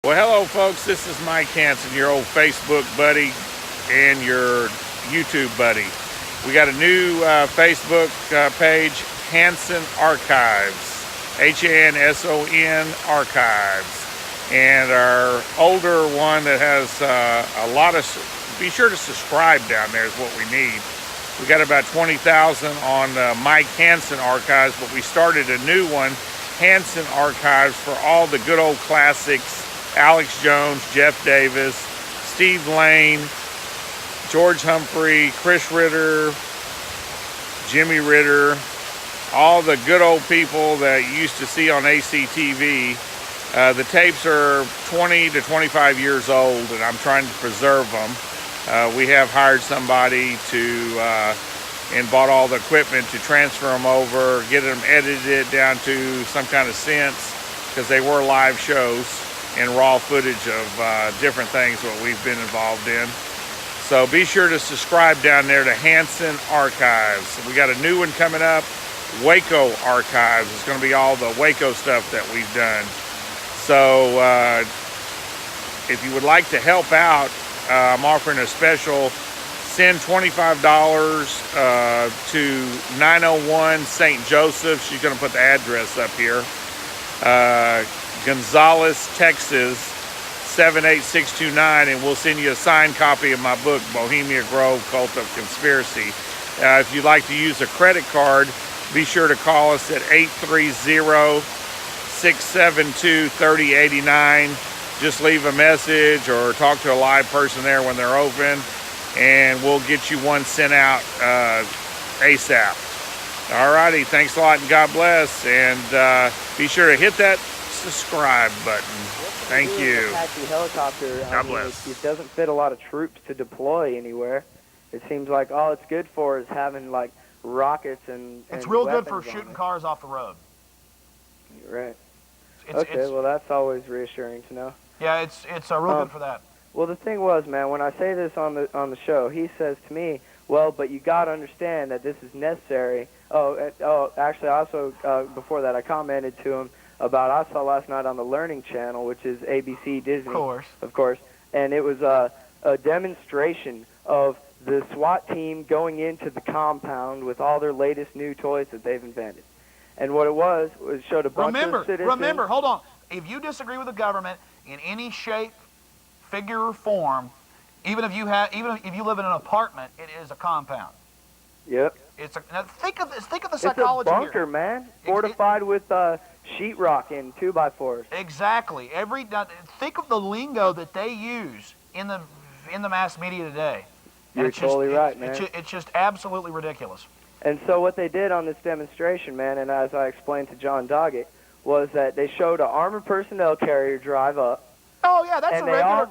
Well, hello, folks. This is Mike Hanson, your old Facebook buddy and your YouTube buddy. We got a new Facebook page, Hanson Archives, Hanson Archives. And our older one that has a lot of, be sure to subscribe down there is what we need. We got about 20,000 on Mike Hanson Archives, but we started a new one, Hanson Archives, for all the good old classics. Alex Jones, Jeff Davis, Steve Lane, George Humphrey, Chris Ritter, Jimmy Ritter, all the good old people that you used to see on ACTV. The tapes are 20 to 25 years old, and I'm trying to preserve them. We have hired somebody to and bought all the equipment to transfer them over, get them edited down to some kind of sense, because they were live shows and raw footage of different things that we've been involved in. So be sure to subscribe down there to Hanson Archives. We got a new one coming up, Waco Archives. It's going to be all the Waco stuff that we've done. So if you would like to help out, I'm offering a special. Send $25 to 901 St. Joseph. She's going to put the address up here. Gonzales, Texas, 78629, and we'll send you a signed copy of my book, Bohemia Grove, Cult of Conspiracy. If you'd like to use a credit card, be sure to call us at 830-672-3089. Just leave a message or talk to a live person there when they're open, and we'll get you one sent out ASAP. Alrighty, thanks a lot and God bless, and be sure to hit that subscribe button. Thank you. Apache helicopter. God bless. It doesn't fit a lot of troops to deploy anywhere. It seems like all it's good for is having like rockets and it's real good for weapons shooting cars off the road. Right. It's, well, that's always reassuring to know. Yeah, it's real good for that. Well, the thing was, man, when I say this on the show, he says to me, "Well, but you got to understand that this is necessary." Actually, also before that, I commented to him about I saw last night on the Learning Channel, which is ABC Disney, of course, and it was a demonstration of the SWAT team going into the compound with all their latest new toys that they've invented. And what it was showed a bunch of citizens. Remember, hold on. If you disagree with the government in any shape, figure, or form, even if you live in an apartment, it is a compound. Yep. Now think of the psychology here. It's a bunker, man, fortified with sheetrock and 2x4s. Exactly. Think of the lingo that they use in the mass media today. You're totally right, man. It's just absolutely ridiculous. And so what they did on this demonstration, man, and as I explained to John Doggett, was that they showed an armored personnel carrier drive up. Oh yeah, that's a regular.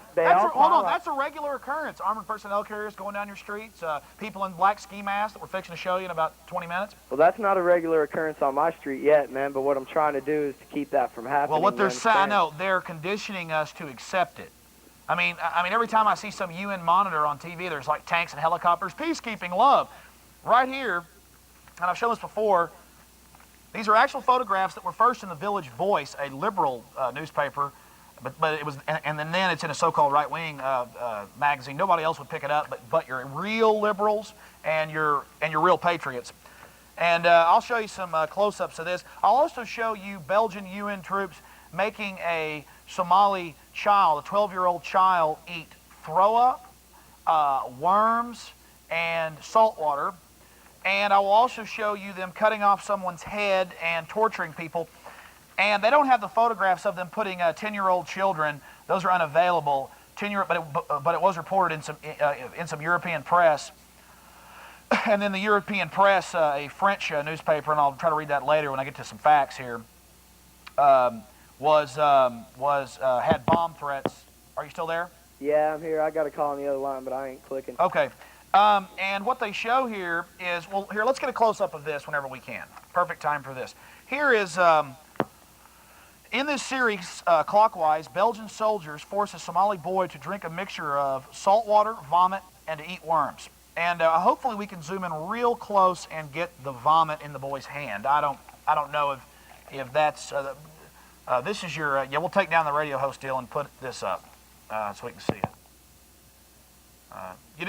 Hold on, that's a regular occurrence. Armored personnel carriers going down your streets. People in black ski masks that we're fixing to show you in about 20 minutes. Well, that's not a regular occurrence on my street yet, man. But what I'm trying to do is to keep that from happening. Well, what they're saying, I know they're conditioning us to accept it. I mean, every time I see some UN monitor on TV, there's like tanks and helicopters, peacekeeping, love. Right here, and I've shown this before. These are actual photographs that were first in the Village Voice, a liberal newspaper. But it was, and then it's in a so-called right-wing magazine. Nobody else would pick it up, but your real liberals and your real patriots. And I'll show you some close-ups of this. I'll also show you Belgian UN troops making a Somali child, a 12-year-old child, eat throw-up, worms, and salt water. And I will also show you them cutting off someone's head and torturing people. And they don't have the photographs of them putting 10-year-old children. Those are unavailable. But it was reported in some European press. And then the European press, a French newspaper, and I'll try to read that later when I get to some facts here, had bomb threats. Are you still there? Yeah, I'm here. I got a call on the other line, but I ain't clicking. Okay. And what they show here is, well, here, let's get a close-up of this whenever we can. Perfect time for this. Here is... in this series, clockwise, Belgian soldiers force a Somali boy to drink a mixture of salt water, vomit, and to eat worms. And hopefully we can zoom in real close and get the vomit in the boy's hand. I don't know if that's This is your, yeah, we'll take down the radio host deal and put this up so we can see it.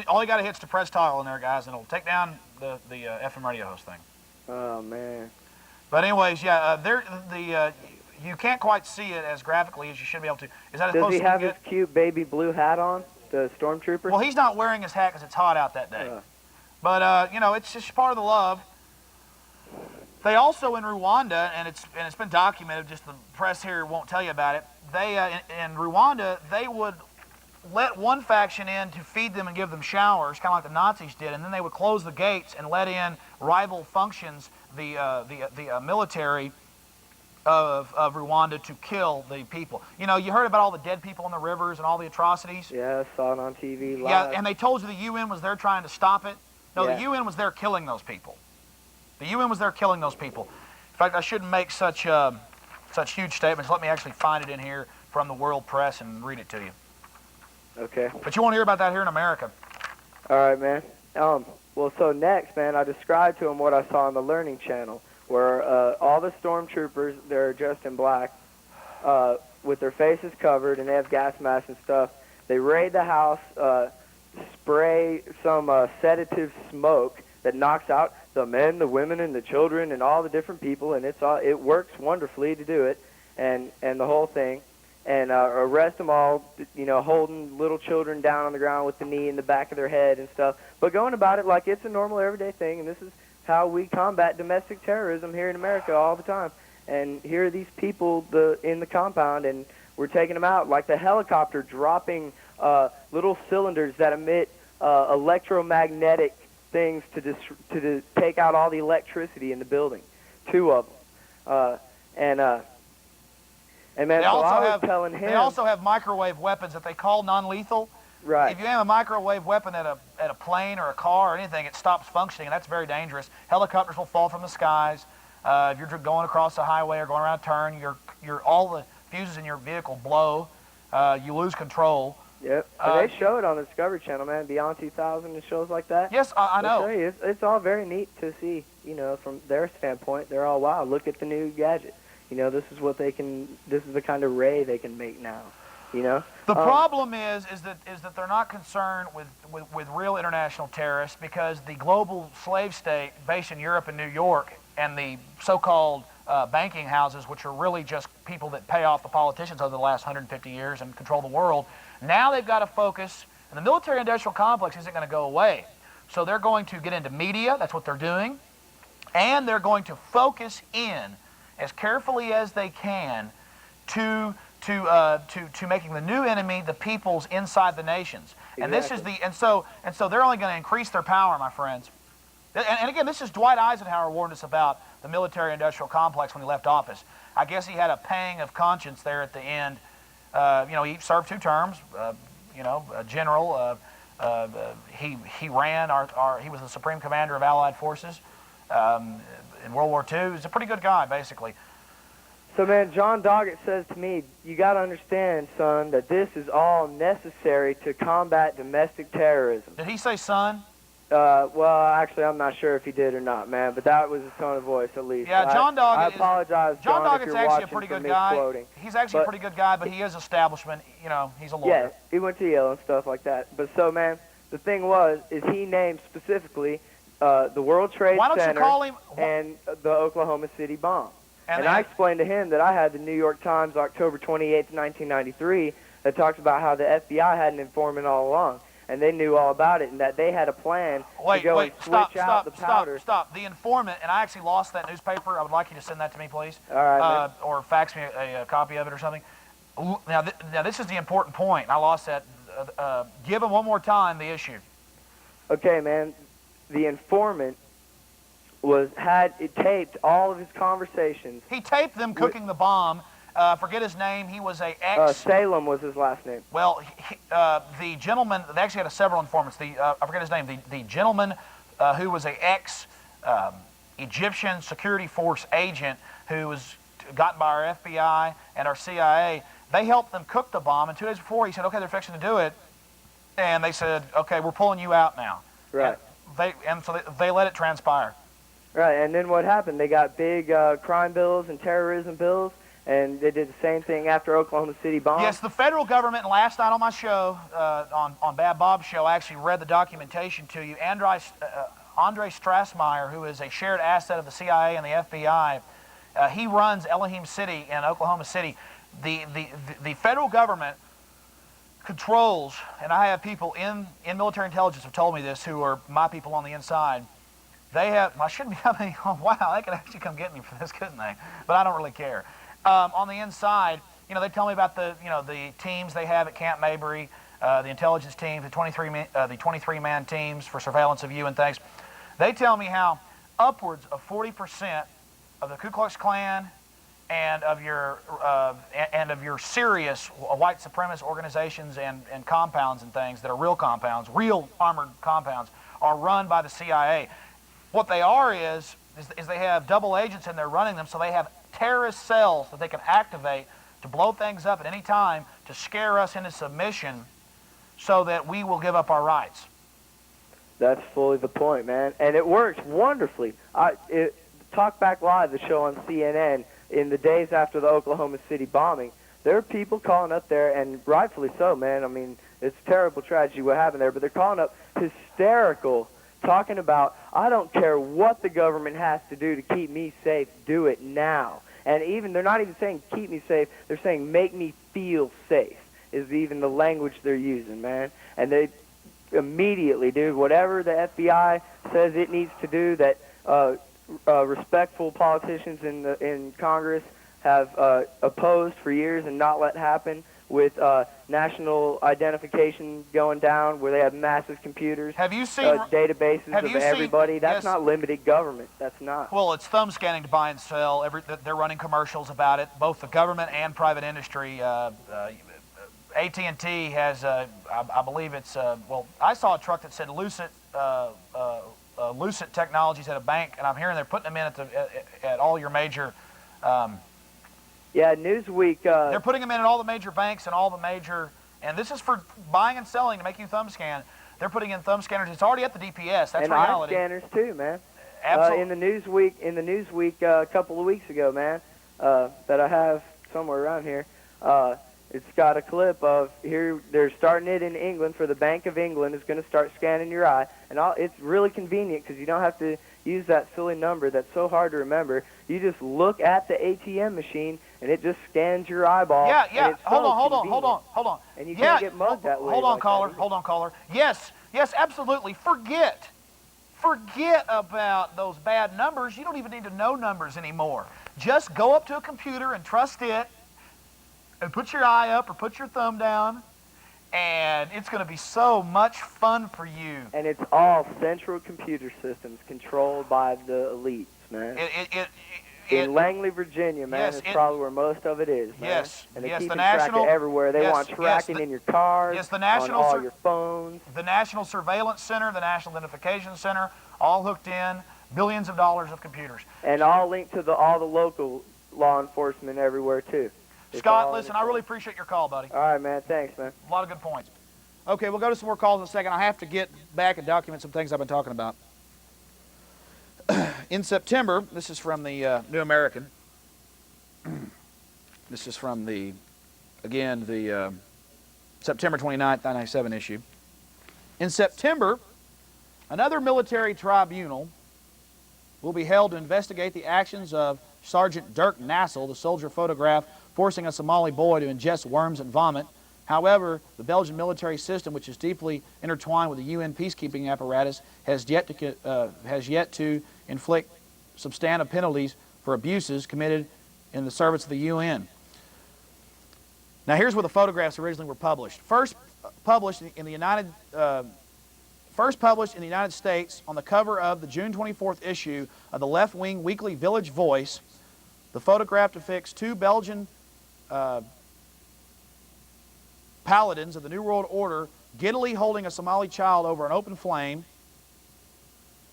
All you got to hit's the press toggle in there, guys, and it'll take down the FM radio host thing. Oh, man. But anyways, yeah, you can't quite see it as graphically as you should be able to. Is that as Does close he as we have can his get? cute baby blue hat on, the stormtrooper? Well, he's not wearing his hat because it's hot out that day. But, you know, it's just part of the love. They also in Rwanda, and it's been documented, just the press here won't tell you about it, they, in Rwanda, they would let one faction in to feed them and give them showers, kind of like the Nazis did, and then they would close the gates and let in rival functions, the military of Rwanda, to kill the people. You know, you heard about all the dead people in the rivers and all the atrocities? Yeah, I saw it on TV live. Yeah, and they told you the UN was there trying to stop it? No, Yeah. the UN was there killing those people. The UN was there killing those people. In fact, I shouldn't make such huge statements. Let me actually find it in here from the World Press and read it to you. Okay. But you won't hear about that here in America. All right, man. Well, so next, man, I described to him what I saw on the Learning Channel, where all the stormtroopers, they're dressed in black, with their faces covered, and they have gas masks and stuff. They raid the house, spray some sedative smoke that knocks out the men, the women, and the children, and all the different people, and it works wonderfully to do it, and the whole thing. And arrest them all, you know, holding little children down on the ground with the knee in the back of their head and stuff, but going about it like it's a normal everyday thing, and this is how we combat domestic terrorism here in America all the time. And here are these people in the compound, and we're taking them out, like the helicopter dropping little cylinders that emit electromagnetic things to take out all the electricity in the building. 2 of them. And man, They so also I was have telling him. they also have microwave weapons that they call non-lethal. Right. If you have a microwave weapon at a plane or a car or anything, it stops functioning, and that's very dangerous. Helicopters will fall from the skies. If you're going across the highway or going around a turn, all the fuses in your vehicle blow. You lose control. Yep. And they show it on the Discovery Channel, man. Beyond 2000 and shows like that. Yes, I know. They show you. It's all very neat to see. You know, from their standpoint, they're all, wow, look at the new gadget. You know, this is what they can. This is the kind of ray they can make now. You know. The problem is that they're not concerned with real international terrorists, because the global slave state based in Europe and New York, and the so-called banking houses, which are really just people that pay off the politicians over the last 150 years and control the world, now they've got to focus, and the military-industrial complex isn't going to go away. So they're going to get into media, that's what they're doing, and they're going to focus in as carefully as they can to making the new enemy the peoples inside the nations. Exactly. And this is and so they're only going to increase their power, my friends. And again, this is Dwight Eisenhower warned us about the military-industrial complex when he left office. I guess he had a pang of conscience there at the end. You know, he served 2 terms. You know, a general. He ran he was the supreme commander of Allied forces in World War II. He's a pretty good guy, basically. So, man, John Doggett says to me, you got to understand, son, that this is all necessary to combat domestic terrorism. Did he say son? Well, actually, I'm not sure if he did or not, man, but that was his tone of voice, at least. Yeah, John Doggett. I apologize, John if Doggett's you're actually a watching pretty for good guy. misquoting. He's actually a pretty good guy, but he is establishment. You know, he's a lawyer. Yeah, he went to Yale and stuff like that. But so, man, the thing is he named specifically the World Trade Why don't Center you call him, and the Oklahoma City bomb. And I explained to him that I had the New York Times, October 28th, 1993, that talks about how the FBI had an informant all along, and they knew all about it, and that they had a plan to go and switch out the powder. Stop. The informant, and I actually lost that newspaper. I would like you to send that to me, please. All right, or fax me a copy of it or something. Now, this is the important point. I lost that. Give him one more time the issue. Okay, man. The informant taped all of his conversations. He taped them cooking the bomb. Forget his name. He was a ex. Salem was his last name. Well, the gentleman. They actually had several informants. I forget his name. The gentleman who was a ex Egyptian security force agent who was gotten by our FBI and our CIA. They helped them cook the bomb, and 2 days before he said, "Okay, they're fixing to do it," and they said, "Okay, we're pulling you out now." Right. And so they let it transpire. Right, and then what happened? They got big crime bills and terrorism bills, and they did the same thing after Oklahoma City bombed. Yes, the federal government, and last night on my show, on Bad Bob's show, I actually read the documentation to you. Andre Strassmeyer, who is a shared asset of the CIA and the FBI, he runs Elohim City in Oklahoma City. The federal government controls, and I have people in military intelligence have told me this, who are my people on the inside. They have, I shouldn't be having, oh wow, they could actually come get me for this, couldn't they? But I don't really care. On the inside, you know, they tell me about the teams they have at Camp Mabry, the intelligence teams, the 23-man teams for surveillance of you and things. They tell me how upwards of 40% of the Ku Klux Klan and of your serious white supremacist organizations and compounds and things that are real compounds, real armored compounds, are run by the CIA. What they are is they have double agents in there running them, so they have terrorist cells that they can activate to blow things up at any time to scare us into submission so that we will give up our rights. That's fully the point, man. And it works wonderfully. Talk Back Live, the show on CNN, in the days after the Oklahoma City bombing, there are people calling up there, and rightfully so, man. I mean, it's a terrible tragedy what happened there, but they're calling up hysterical, talking about, I don't care what the government has to do to keep me safe, do it now. And even, they're not even saying keep me safe, they're saying make me feel safe, is even the language they're using, man. And they immediately, dude, whatever the FBI says it needs to do, that respectful politicians in Congress have opposed for years and not let happen, with national identification going down, where they have massive computers, have you seen databases of everybody. That's yes. not limited government. That's not. Well, it's thumb scanning to buy and sell. They're running commercials about it, both the government and private industry. AT&T has, I believe it's, well, I saw a truck that said Lucent Technologies at a bank, and I'm hearing they're putting them in at all your major. Yeah, Newsweek. They're putting them in at all the major banks and all the major, and this is for buying and selling to make you thumb scan. They're putting in thumb scanners. It's already at the DPS. That's and reality. And eye scanners too, man. Absolutely. In the Newsweek a couple of weeks ago, man, that I have somewhere around here. It's got a clip of here. They're starting it in England, for the Bank of England is going to start scanning your eye, and it's really convenient because you don't have to use that silly number that's so hard to remember. You just look at the ATM machine, and it just scans your eyeball. Yeah. And it's Hold so on. And you can't get mugged that way. Hold on, caller. Yes, absolutely. Forget about those bad numbers. You don't even need to know numbers anymore. Just go up to a computer and trust it, and put your eye up or put your thumb down, and it's going to be so much fun for you. And it's all central computer systems controlled by the elites, man. In Langley, Virginia, man, yes, is probably where most of it is, man. Yes, and they yes, keep the track national, of everywhere. They yes, want tracking in your cars, yes, the national, on all your phones. The National Surveillance Center, the National Identification Center, all hooked in, billions of dollars of computers. And all linked to all the local law enforcement everywhere, too. Scott, listen, I really appreciate your call, buddy. All right, man. Thanks, man. A lot of good points. Okay, we'll go to some more calls in a second. I have to get back and document some things I've been talking about. In September, this is from the New American. This is from the September 29th, 1997 issue. In September, another military tribunal will be held to investigate the actions of Sergeant Dirk Nassel, the soldier photographed forcing a Somali boy to ingest worms and vomit. However, the Belgian military system, which is deeply intertwined with the UN peacekeeping apparatus, has yet to inflict substantive penalties for abuses committed in the service of the UN. Now, here's where the photographs originally were published. First published in the United States on the cover of the June 24th issue of the left-wing weekly Village Voice, the photograph depicts two Belgian paladins of the New World Order giddily holding a Somali child over an open flame.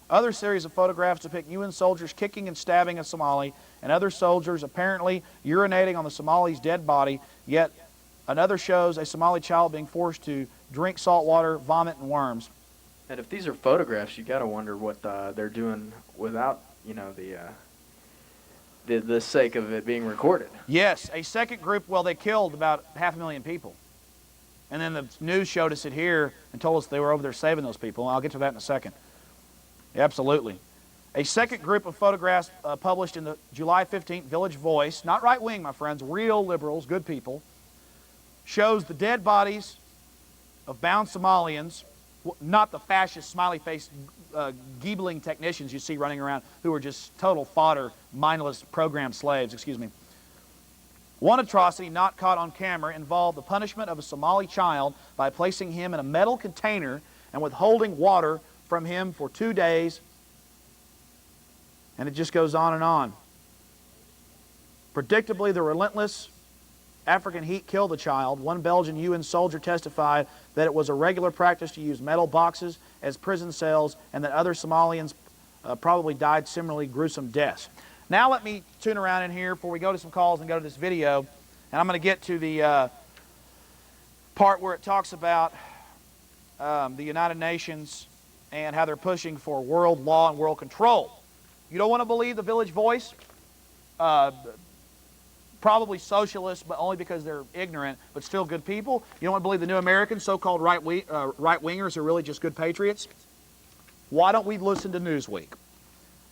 Other series of photographs depict UN soldiers kicking and stabbing a Somali, and other soldiers apparently urinating on the Somali's dead body, yet another shows a Somali child being forced to drink salt water, vomit, and worms. And if these are photographs, you got to wonder what they're doing without, the the sake of it being recorded. Yes, a second group, well, they killed about 500,000 people. And then the news showed us it here and told us they were over there saving those people. I'll get to that in a second. Absolutely. A second group of photographs published in the July 15th Village Voice, not right-wing, my friends, real liberals, good people, shows the dead bodies of bound Somalians, not the fascist, smiley-faced, giebling technicians you see running around who are just total fodder, mindless programmed slaves, excuse me. One atrocity not caught on camera involved the punishment of a Somali child by placing him in a metal container and withholding water from him for 2 days. And it just goes on and on. Predictably, the relentless African heat killed the child. One Belgian UN soldier testified that it was a regular practice to use metal boxes as prison cells and that other Somalians probably died similarly gruesome deaths. Now let me tune around in here before we go to some calls and go to this video. And I'm going to get to the part where it talks about the United Nations and how they're pushing for world law and world control. You don't want to believe the Village Voice? Probably socialists, but only because they're ignorant, but still good people. You don't want to believe the New Americans, so-called right-wingers, are really just good patriots? Why don't we listen to Newsweek?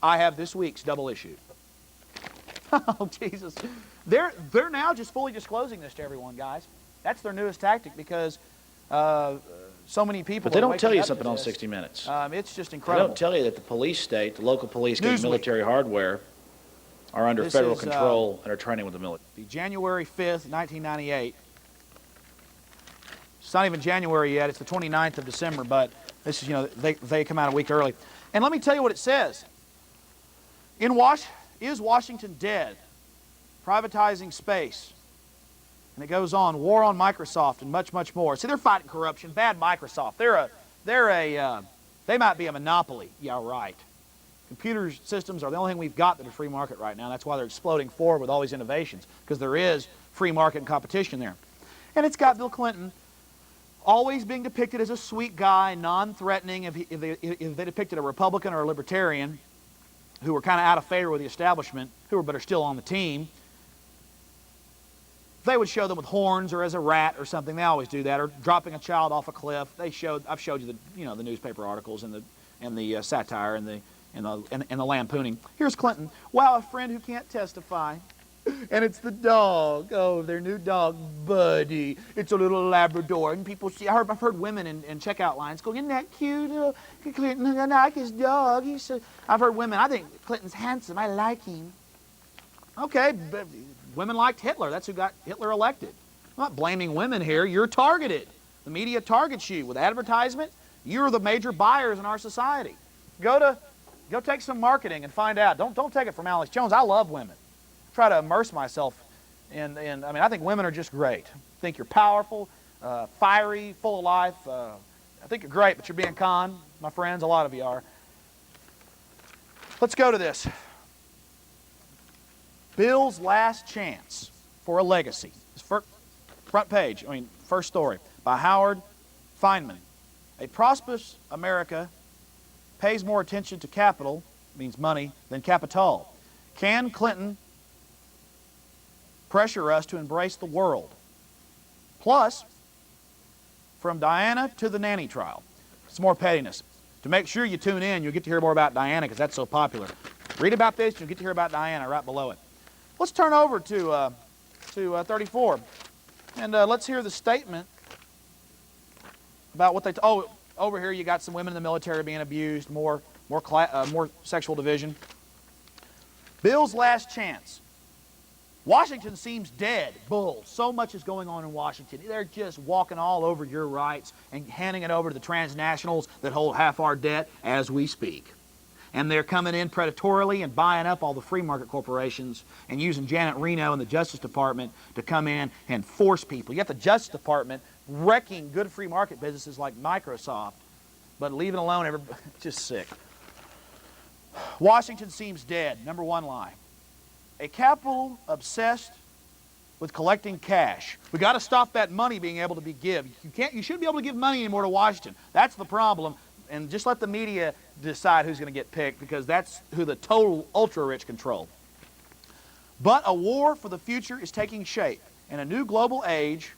I have this week's double issue. Oh, Jesus. They're now just fully disclosing this to everyone, guys. That's their newest tactic because so many people. But they don't tell you something on 60 Minutes. It's just They incredible. don't tell you that the police state, the local police getting Newsweek. military hardware, are under This federal is, control and are training with the military. The January 5th, 1998. It's not even January yet. It's the 29th of December, but this is, you know, they come out a week early. And let me tell you what it says. Is Washington dead? Privatizing space. And it goes on, war on Microsoft and much, much more. See, they're fighting corruption. Bad Microsoft. They might be a monopoly. Yeah, right. Computer systems are the only thing we've got that are free market right now. That's why they're exploding forward with all these innovations, because there is free market and competition there. And it's got Bill Clinton always being depicted as a sweet guy, non-threatening. If they depicted a Republican or a Libertarian who were kind of out of favor with the establishment, but are still on the team, they would show them with horns or as a rat or something. They always do that, or dropping a child off a cliff. I've showed you the newspaper articles and the satire and the lampooning. Here's Clinton. Wow, a friend who can't testify. And it's the dog. Oh, their new dog, Buddy. It's a little Labrador. And people see, I've heard women in checkout lines go, isn't that cute? Clinton, I like his dog. I've heard women, I think Clinton's handsome. I like him. Okay, but women liked Hitler. That's who got Hitler elected. I'm not blaming women here. You're targeted. The media targets you with advertisement. You're the major buyers in our society. Go take some marketing and find out. Don't take it from Alex Jones. I love women. Try to immerse myself in I think women are just great. I think you're powerful, fiery, full of life. I think you're great, but you're being conned, my friends. A lot of you are. Let's go to this. Bill's last chance for a legacy. Front page, first story, by Howard Feynman. A prosperous America pays more attention to capital, means money, than capital. Can Clinton pressure us to embrace the world? Plus, from Diana to the nanny trial. Some more pettiness. To make sure you tune in, you'll get to hear more about Diana because that's so popular. Read about this, you'll get to hear about Diana right below it. Let's turn over to 34, and let's hear the statement about what they. Over here you got some women in the military being abused, more sexual division. Bill's last chance. Washington seems dead. Bull. So much is going on in Washington. They're just walking all over your rights and handing it over to the transnationals that hold half our debt as we speak. And they're coming in predatorily and buying up all the free market corporations and using Janet Reno and the Justice Department to come in and force people. You got the Justice Department wrecking good free market businesses like Microsoft, but leaving alone everybody. Just sick. Washington seems dead. Number one lie. A capital obsessed with collecting cash. We got to stop that money being able to be given. You shouldn't be able to give money anymore to Washington. That's the problem. And just let the media decide who's going to get picked, because that's who the total ultra-rich control. But a war for the future is taking shape. In a new global age,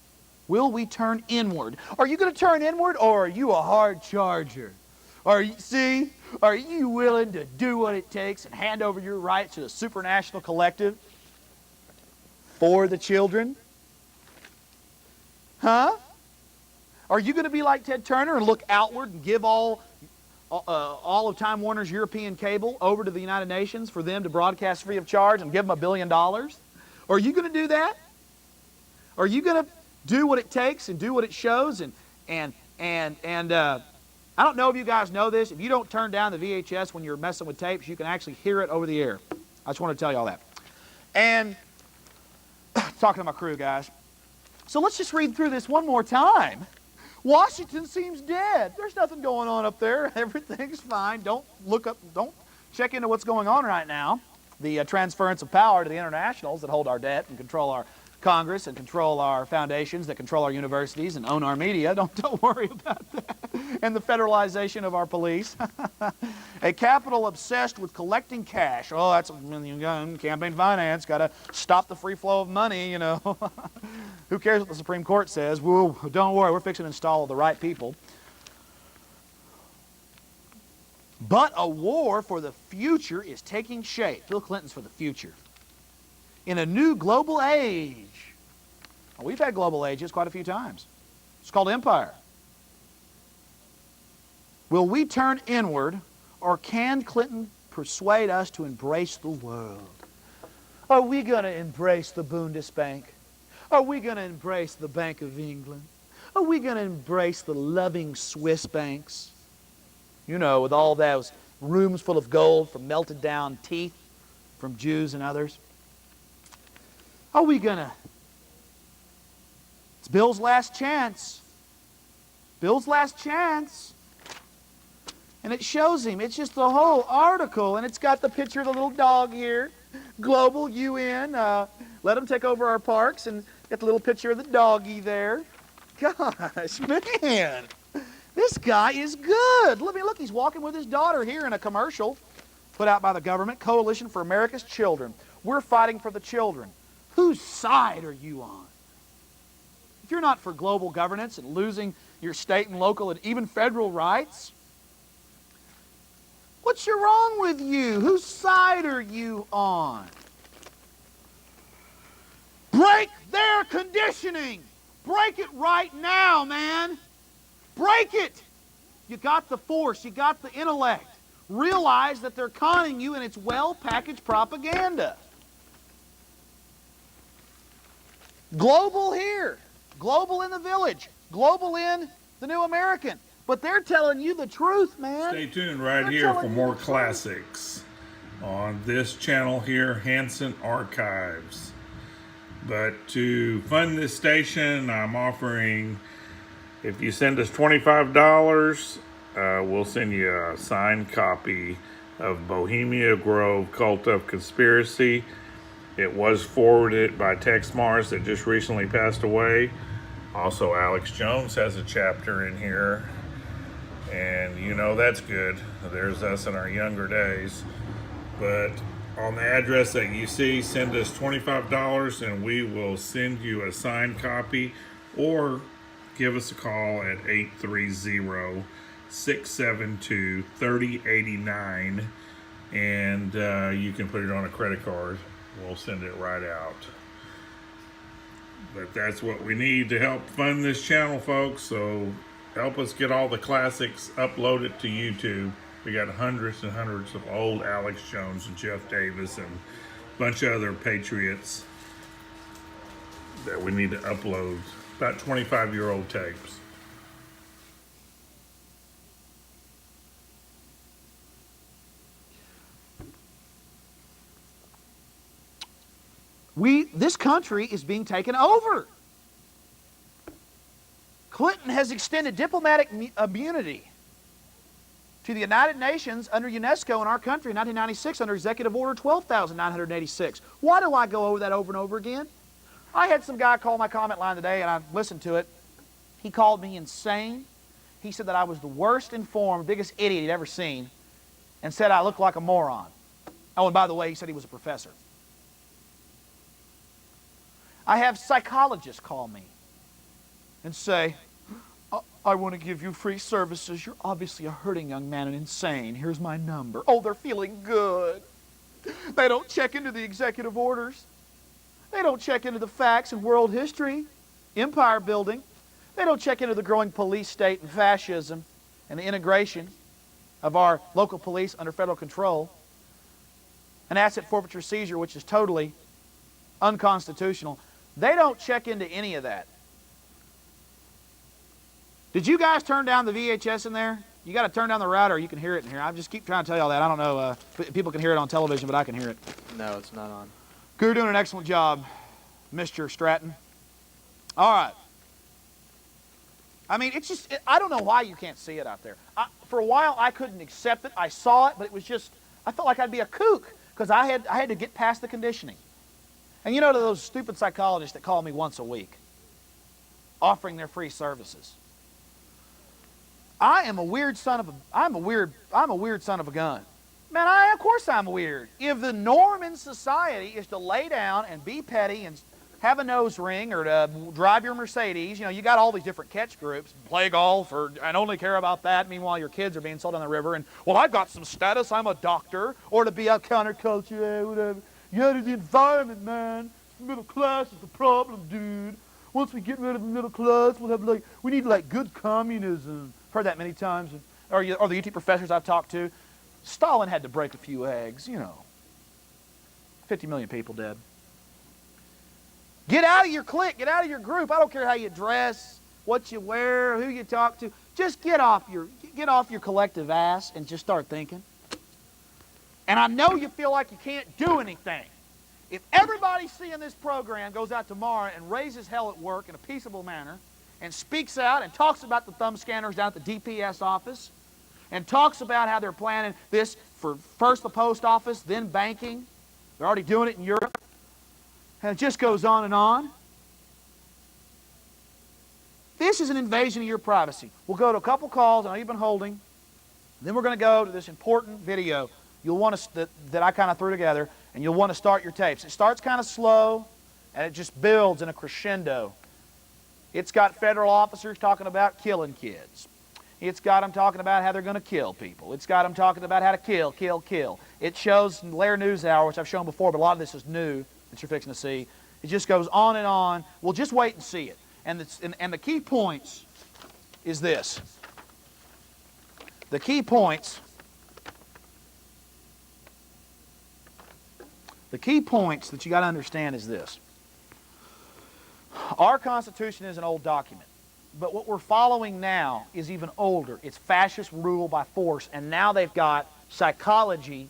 will we turn inward? Are you going to turn inward, or are you a hard charger? Are you willing to do what it takes and hand over your rights to the supranational collective for the children? Huh? Are you going to be like Ted Turner and look outward and give all of Time Warner's European cable over to the United Nations for them to broadcast free of charge and give them $1 billion? Are you going to do that? Are you going to do what it takes and do what it shows? I don't know if you guys know this. If you don't turn down the VHS when you're messing with tapes, you can actually hear it over the air. I just want to tell you all that. And talking to my crew, guys. So let's just read through this one more time. Washington seems dead. There's nothing going on up there. Everything's fine. Don't check into what's going on right now. The transference of power to the internationals that hold our debt and control our Congress and control our foundations, that control our universities and own our media. Don't worry about that. And the federalization of our police. A capital obsessed with collecting cash. Oh, that's campaign finance. Got to stop the free flow of money, you know. Who cares what the Supreme Court says? Well, don't worry, we're fixing to install the right people. But a war for the future is taking shape. Bill Clinton's for the future. In a new global age. Well, we've had global ages quite a few times. It's called empire. Will we turn inward, or can Clinton persuade us to embrace the world? Are we going to embrace the Bundesbank? Are we going to embrace the Bank of England? Are we going to embrace the loving Swiss banks? You know, with all those rooms full of gold from melted down teeth from Jews and others. Are we going to? It's Bill's last chance. Bill's last chance. And it shows him. It's just the whole article. And it's got the picture of the little dog here. Global UN. Let them take over our parks. And get the little picture of the doggy there. Gosh, man. This guy is good. Look, he's walking with his daughter here in a commercial put out by the government. Coalition for America's Children. We're fighting for the children. Whose side are you on? If you're not for global governance and losing your state and local and even federal rights, what's wrong with you? Whose side are you on? Break their conditioning. Break it right now, man. Break it. You got the force. You got the intellect. Realize that they're conning you, and it's well-packaged propaganda. Global here. Global in the village. Global in the New American. But they're telling you the truth, man. Stay tuned right here for more classics on this channel here, Hanson Archives. But to fund this station, I'm offering, if you send us $25, we'll send you a signed copy of Bohemia Grove Cult of Conspiracy. It was forwarded by Tex Mars that just recently passed away. Also, Alex Jones has a chapter in here. And you know that's good. There's us in our younger days. But on the address that you see, send us $25 and we will send you a signed copy, or give us a call at 830-672-3089 and you can put it on a credit card. We'll send it right out. But that's what we need to help fund this channel, folks. So help us get all the classics uploaded to YouTube. We got hundreds and hundreds of old Alex Jones and Jeff Davis and a bunch of other patriots that we need to upload. About 25-year-old tapes. This country is being taken over. Clinton has extended diplomatic immunity to the United Nations under UNESCO in our country in 1996 under Executive Order 12,986. Why do I go over that over and over again? I had some guy call my comment line today, and I listened to it. He called me insane. He said that I was the worst informed, biggest idiot he'd ever seen, and said I looked like a moron. Oh, and by the way, he said he was a professor. I have psychologists call me and say, I want to give you free services. You're obviously a hurting young man and insane. Here's my number. Oh, they're feeling good. They don't check into the executive orders. They don't check into the facts and world history, empire building. They don't check into the growing police state and fascism and the integration of our local police under federal control. An asset forfeiture seizure, which is totally unconstitutional. They don't check into any of that. Did you guys turn down the VHS in there? You got to turn down the router or you can hear it in here. I just keep trying to tell you all that. I don't know. People can hear it on television, but I can hear it. No, it's not on. You're doing an excellent job, Mr. Stratton. All right. I mean, it's just, I don't know why you can't see it out there. For a while, I couldn't accept it. I saw it, but it was just, I felt like I'd be a kook because I had to get past the conditioning. And you know, to those stupid psychologists that call me once a week, offering their free services. I'm a weird son of a gun. Man, of course I'm weird. If the norm in society is to lay down and be petty and have a nose ring or to drive your Mercedes, you know, you got all these different catch groups, play golf and only care about that. Meanwhile, your kids are being sold on the river and, well, I've got some status, I'm a doctor, or to be a counterculture, whatever. You know, the environment, man. The middle class is the problem, dude. Once we get rid of the middle class, we'll have we need good communism. Heard that many times, or the UT professors I've talked to. Stalin had to break a few eggs, you know. 50 million people dead. Get out of your clique, get out of your group. I don't care how you dress, what you wear, who you talk to. Just get off your collective ass and just start thinking. And I know you feel like you can't do anything. If everybody seeing this program goes out tomorrow and raises hell at work in a peaceable manner, and speaks out and talks about the thumb scanners down at the DPS office and talks about how they're planning this for first the post office, then banking. They're already doing it in Europe. And it just goes on and on. This is an invasion of your privacy. We'll go to a couple calls, I know you've been holding. Then we're going to go to this important video you'll want to that I kind of threw together, and you'll want to start your tapes. It starts kind of slow, and it just builds in a crescendo. It's got federal officers talking about killing kids. It's got them talking about how they're going to kill people. It's got them talking about how to kill. It shows Lair NewsHour, which I've shown before, but a lot of this is new that you're fixing to see. It just goes on and on. Well, just wait and see it. And the key points is this. The key points that you got to understand is this. Our Constitution is an old document, but what we're following now is even older. It's fascist rule by force, and now they've got psychology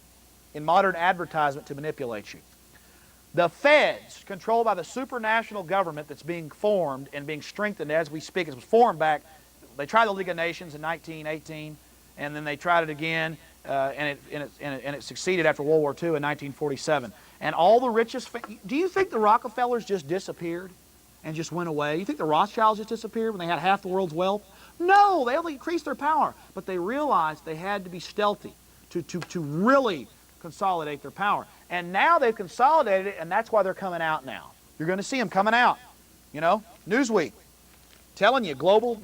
in modern advertisement to manipulate you. The feds, controlled by the supranational government that's being formed and being strengthened as we speak, it was formed back, they tried the League of Nations in 1918, and then they tried it again, and it succeeded after World War II in 1947. And all the richest, do you think the Rockefellers just disappeared? And just went away? You think the Rothschilds just disappeared when they had half the world's wealth? No, they only increased their power. But they realized they had to be stealthy to really consolidate their power. And now they've consolidated it, and that's why they're coming out now. You're going to see them coming out. You know, Newsweek, telling you, global.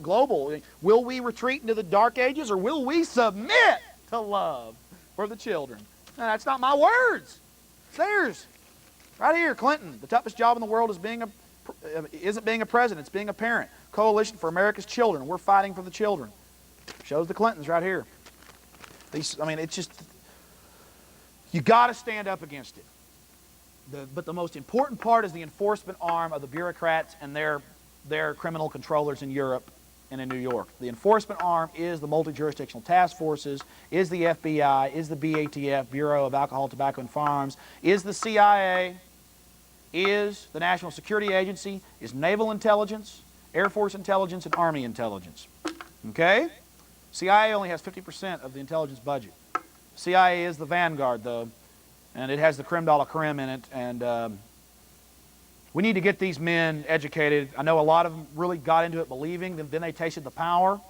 Will we retreat into the dark ages, or will we submit to love for the children? Now, that's not my words. It's theirs. Right here, Clinton, the toughest job in the world isn't being a president, it's being a parent. Coalition for America's Children. We're fighting for the children. Shows the Clintons right here. It's just, you got to stand up against it. But the most important part is the enforcement arm of the bureaucrats and their criminal controllers in Europe and in New York. The enforcement arm is the multi-jurisdictional task forces, is the FBI, is the BATF, Bureau of Alcohol, Tobacco, and Firearms, is the CIA, is the National Security Agency, is Naval Intelligence, Air Force Intelligence, and Army Intelligence. Okay? CIA only has 50% of the intelligence budget. CIA is the vanguard, though, and it has the creme de la creme in it, and we need to get these men educated. I know a lot of them really got into it believing, then they tasted the power,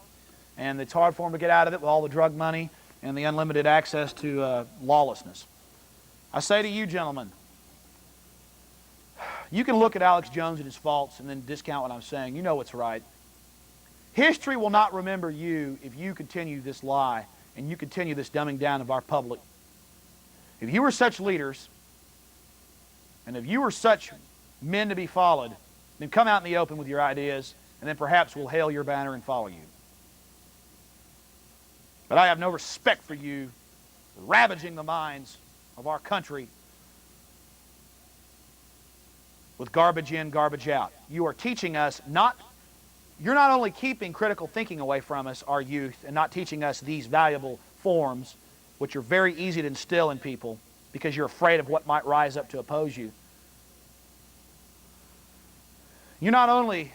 and it's hard for them to get out of it with all the drug money and the unlimited access to lawlessness. I say to you, gentlemen, You can look at Alex Jones and his faults and then discount what I'm saying. You know what's right. History will not remember you if you continue this lie and you continue this dumbing down of our public. If you were such leaders, and if you were such men to be followed, then come out in the open with your ideas, and then perhaps we'll hail your banner and follow you. But I have no respect for you ravaging the minds of our country with garbage in, garbage out. You are teaching us you're not only keeping critical thinking away from us, our youth, and not teaching us these valuable forms, which are very easy to instill in people because you're afraid of what might rise up to oppose you. You're not only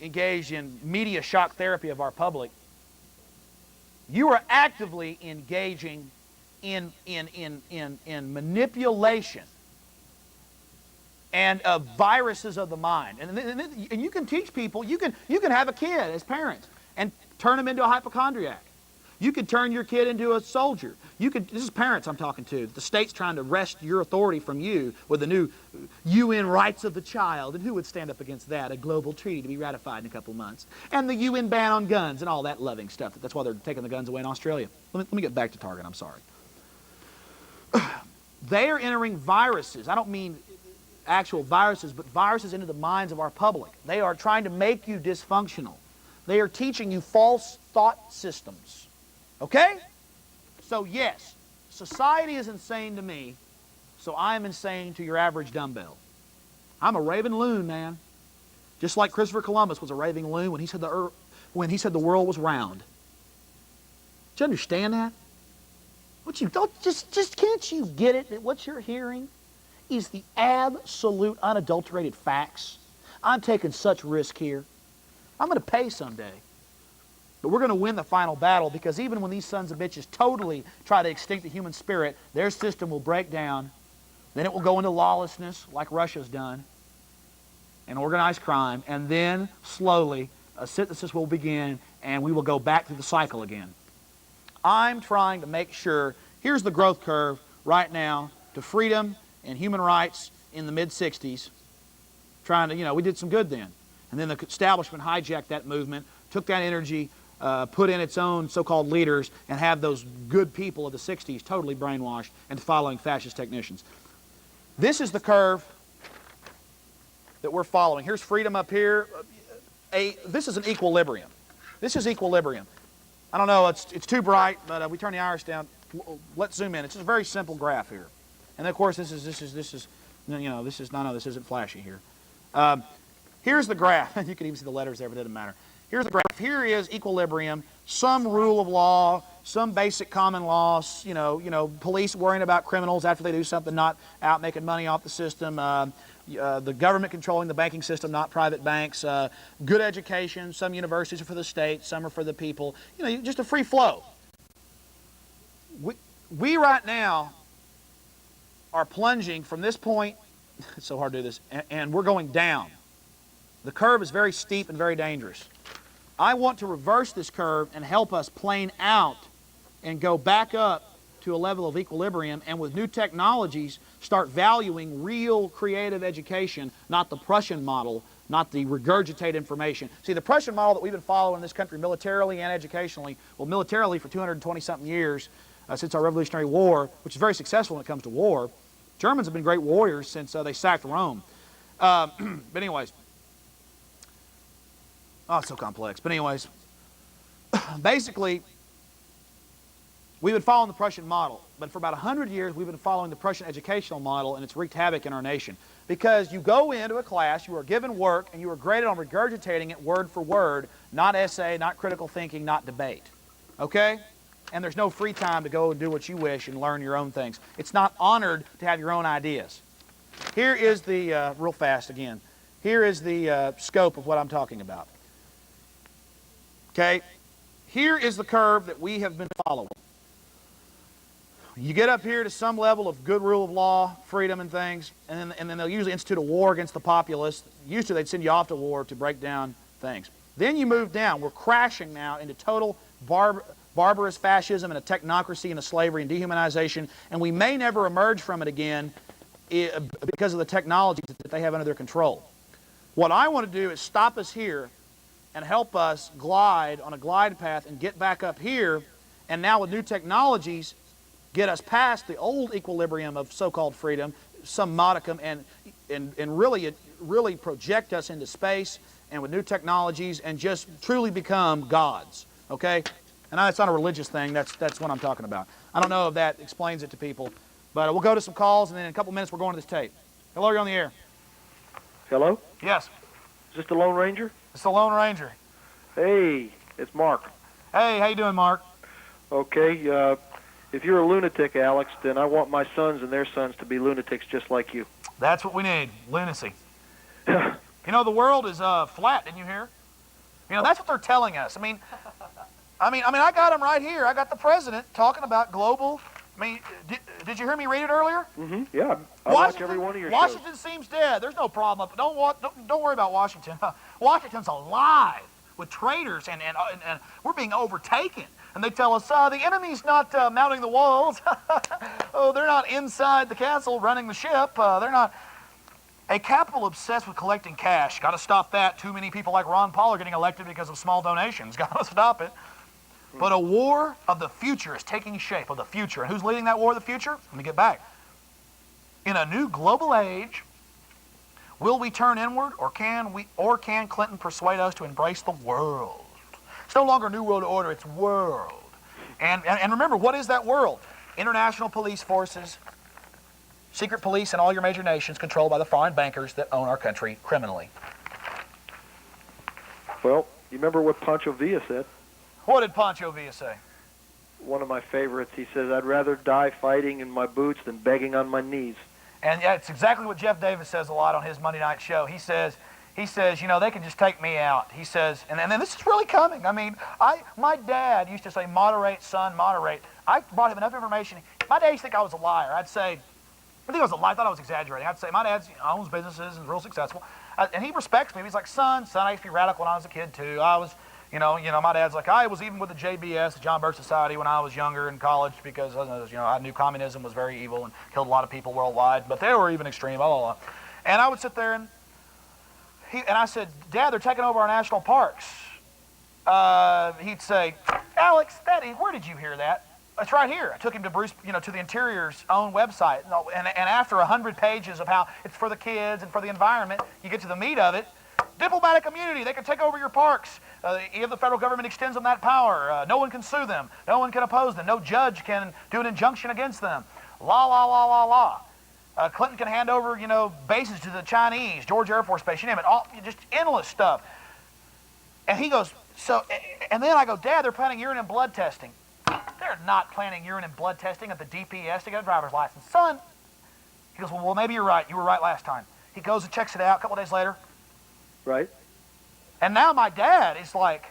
engaged in media shock therapy of our public, you are actively engaging in manipulation and of viruses of the mind. And you can teach people, you can have a kid as parents and turn him into a hypochondriac. You could turn your kid into a soldier. This is parents I'm talking to. The state's trying to wrest your authority from you with the new UN rights of the child. And who would stand up against that? A global treaty to be ratified in a couple of months. And the UN ban on guns and all that loving stuff. That's why they're taking the guns away in Australia. Let me get back to Target, I'm sorry. They are entering viruses. I don't mean actual viruses, but viruses into the minds of our public. They are trying to make you dysfunctional. They are teaching you false thought systems. Okay? So yes, society is insane to me, so I am insane to your average dumbbell. I'm a raving loon, man. Just like Christopher Columbus was a raving loon when he said the world was round. Do you understand that? Can't you get it that what you're hearing is the absolute unadulterated facts? I'm taking such risk here. I'm going to pay someday. But we're going to win the final battle, because even when these sons of bitches totally try to extinct the human spirit, their system will break down. Then it will go into lawlessness like Russia's done and organized crime. And then slowly a synthesis will begin and we will go back to the cycle again. I'm trying to make sure, here's the growth curve right now to freedom and human rights in the mid-60s. Trying to, we did some good then. And then the establishment hijacked that movement, took that energy, put in its own so-called leaders, and have those good people of the 60s totally brainwashed and following fascist technicians. This is the curve that we're following. Here's freedom up here. This is an equilibrium. This is equilibrium. I don't know, it's too bright, but we turn the iris down. Let's zoom in. It's just a very simple graph here. And of course, this isn't flashy here. Here's the graph. You can even see the letters there, but it doesn't matter. Here's the graph. Here is equilibrium, some rule of law, some basic common laws, police worrying about criminals after they do something, not out making money off the system, the government controlling the banking system, not private banks, good education, some universities are for the state, some are for the people, just a free flow. We right now are plunging from this point, it's so hard to do this, and we're going down. The curve is very steep and very dangerous. I want to reverse this curve and help us plane out and go back up to a level of equilibrium, and with new technologies start valuing real creative education, not the Prussian model, not the regurgitated information. See, the Prussian model that we've been following in this country militarily and educationally, well, militarily for 220-something years since our Revolutionary War, which is very successful when it comes to war. Germans have been great warriors since they sacked Rome. But anyways, it's so complex. But anyways, basically, we've been following the Prussian model. But for about 100 years, we've been following the Prussian educational model, and it's wreaked havoc in our nation. Because you go into a class, you are given work, and you are graded on regurgitating it word for word, not essay, not critical thinking, not debate. Okay? And there's no free time to go and do what you wish and learn your own things. It's not honored to have your own ideas. Here is the, real fast again, here is the scope of what I'm talking about. Okay? Here is the curve that we have been following. You get up here to some level of good rule of law, freedom and things, and then they'll usually institute a war against the populace. Used to, they'd send you off to war to break down things. Then you move down. We're crashing now into total barbarous fascism and a technocracy and a slavery and dehumanization, and we may never emerge from it again because of the technology that they have under their control. What I want to do is stop us here and help us glide on a glide path and get back up here, and now with new technologies, get us past the old equilibrium of so-called freedom, some modicum, and really project us into space and with new technologies and just truly become gods, okay? And that's not a religious thing, that's what I'm talking about. I don't know if that explains it to people, but we'll go to some calls, and then in a couple minutes we're going to this tape. Hello, you're on the air. Hello? Yes, Is this the Lone Ranger? it's the Lone Ranger. Hey, it's Mark. Hey, how you doing, Mark? Okay, if you're a lunatic, Alex, then I want my sons and their sons to be lunatics just like you. That's what we need, lunacy. You know, the world is flat, didn't you hear? You know, that's what they're telling us. I mean, I got them right here. I got the president talking about global. I mean, did you hear me read it earlier? Mm-hmm. Yeah, I watch every one of your shows. Washington seems dead. There's no problem. Don't worry about Washington. Washington's alive with traitors, and we're being overtaken. And they tell us, the enemy's not mounting the walls. Oh, they're not inside the castle running the ship. They're not. A capital obsessed with collecting cash. Got to stop that. Too many people like Ron Paul are getting elected because of small donations. Got to stop it. But a war of the future is taking shape, of the future. And who's leading that war of the future? Let me get back. In a new global age, will we turn inward, or can Clinton persuade us to embrace the world? It's no longer New World Order, it's world. And remember, what is that world? International police forces, secret police in all your major nations controlled by the foreign bankers that own our country criminally. Well, you remember what Pancho Villa said? What did Pancho Villa say? One of my favorites. He says, I'd rather die fighting in my boots than begging on my knees. And yeah, it's exactly what Jeff Davis says a lot on his Monday night show. He says, you know, they can just take me out. He says, and then this is really coming. I mean, my dad used to say, moderate, son, moderate. I brought him enough information. My dad used to think I was a liar. I'd say, I think I was a liar. I thought I was exaggerating. I'd say, my dad owns businesses and is real successful. And he respects me. He's like, son, I used to be radical when I was a kid, too. I was, you know, my dad's like, I was even with the JBS, the John Birch Society, when I was younger in college because, you know, I knew communism was very evil and killed a lot of people worldwide, but they were even extreme, blah, blah, blah. And I would sit there and I said, Dad, they're taking over our national parks. He'd say, Alex, Daddy, where did you hear that? It's right here. I took him to Bruce, you know, to the Interior's own website. And after 100 pages of how it's for the kids and for the environment, you get to the meat of it. Diplomatic immunity, they can take over your parks. If the federal government extends them that power, no one can sue them. No one can oppose them. No judge can do an injunction against them. La, la, la, la, la. Clinton can hand over, you know, bases to the Chinese, Georgia Air Force Base, you name it, all, just endless stuff. And he goes, and then I go, Dad, they're planning urine and blood testing. They're not planning urine and blood testing at the DPS to get a driver's license. Son, he goes, well, maybe you're right. You were right last time. He goes and checks it out a couple of days later. Right. And now my dad is like,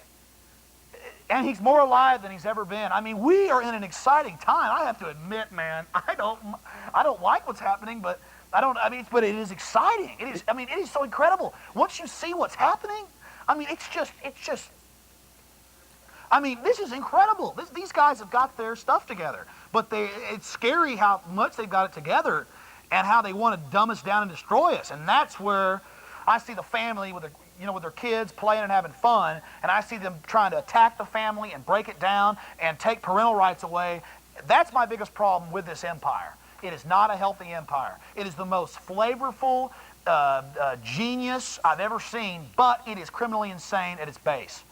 and he's more alive than he's ever been. I mean, we are in an exciting time. I have to admit, man, I don't like what's happening, but but it is exciting. It is so incredible. Once you see what's happening, this is incredible. These guys have got their stuff together, but it's scary how much they've got it together and how they want to dumb us down and destroy us. And that's where I see the family with their kids playing and having fun, and I see them trying to attack the family and break it down and take parental rights away. That's my biggest problem with this empire. It is not a healthy empire. It is the most flavorful genius I've ever seen, but it is criminally insane at its base.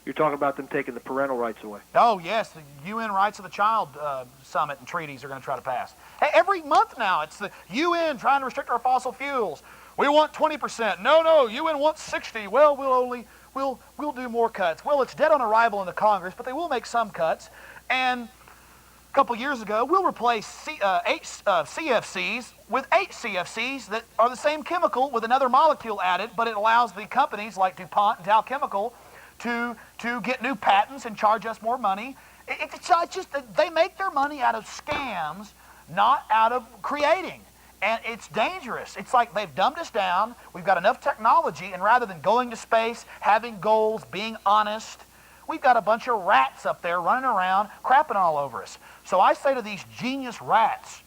You're talking about them taking the parental rights away. Oh, yes. The UN Rights of the Child Summit and treaties are going to try to pass. Hey, every month now, it's the UN trying to restrict our fossil fuels. We want 20%. No, UN wants 60. Well, we'll do more cuts. Well, it's dead on arrival in the Congress, but they will make some cuts. And a couple years ago, we'll replace 8 CFCs with 8 CFCs that are the same chemical with another molecule added, but it allows the companies like DuPont and Dow Chemical to get new patents and charge us more money. It's just that they make their money out of scams, not out of creating. And it's dangerous. It's like they've dumbed us down. We've got enough technology, and rather than going to space, having goals, being honest, we've got a bunch of rats up there running around, crapping all over us. So I say to these genius rats,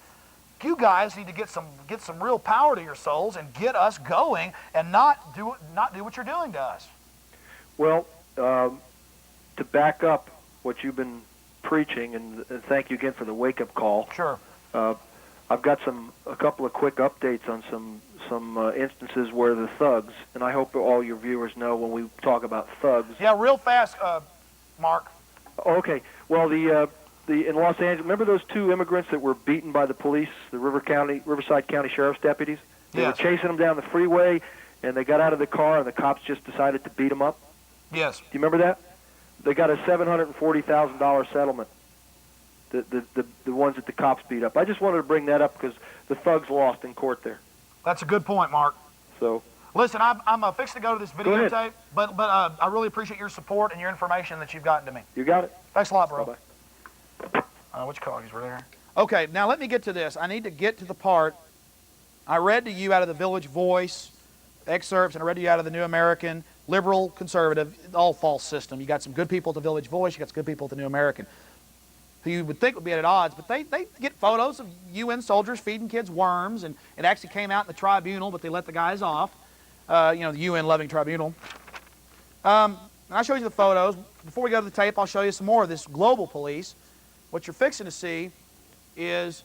you guys need to get some real power to your souls and get us going and not do what you're doing to us. Well, to back up what you've been preaching, and thank you again for the wake-up call. Sure. I've got a couple of quick updates on some instances where the thugs, and I hope all your viewers know when we talk about thugs. Yeah, real fast, Mark. Okay. Well, the in Los Angeles, remember those two immigrants that were beaten by the police, the Riverside County Sheriff's deputies? They Yes. were chasing them down the freeway, and they got out of the car, and the cops just decided to beat them up. Yes. Do you remember that? They got a $740,000 settlement. The ones that the cops beat up. I just wanted to bring that up because the thugs lost in court there. That's a good point, Mark. So listen, I'm fixed to go to this Go ahead. videotape, but I really appreciate your support and your information that you've gotten to me. you got it. Thanks a lot, bro. Bye-bye. Which colleagues were there? Okay, now let me get to this. I need to get to the part. I read to you out of the Village Voice excerpts, and I read to you out of the New American, liberal, conservative, all false system. You got some good people at the Village Voice, you got some good people at the New American, who you would think would be at odds, but they get photos of UN soldiers feeding kids worms, and it actually came out in the tribunal, but they let the guys off, the UN-loving tribunal. And I showed you the photos. Before we go to the tape, I'll show you some more of this global police. What you're fixing to see is,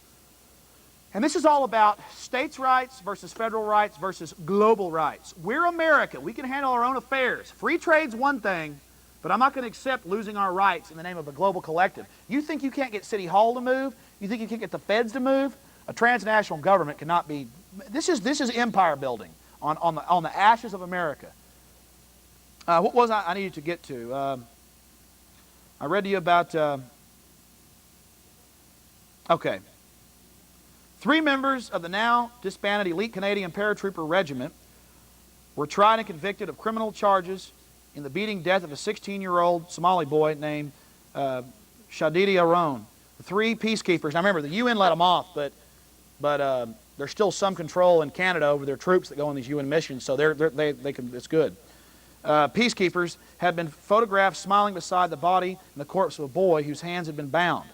and this is all about states' rights versus federal rights versus global rights. We're America. We can handle our own affairs. Free trade's one thing, but I'm not going to accept losing our rights in the name of a global collective. You think you can't get City Hall to move? You think you can't get the feds to move? A transnational government cannot be. This is empire building on the ashes of America. What was I needed to get to? I read to you about. Okay. 3 members of the now disbanded elite Canadian paratrooper regiment were tried and convicted of criminal charges in the beating death of a 16-year-old Somali boy named Shadidi Aron. The 3 peacekeepers. Now remember, the UN let them off, but there's still some control in Canada over their troops that go on these UN missions, so they can. It's good. Peacekeepers had been photographed smiling beside the body and the corpse of a boy whose hands had been bound.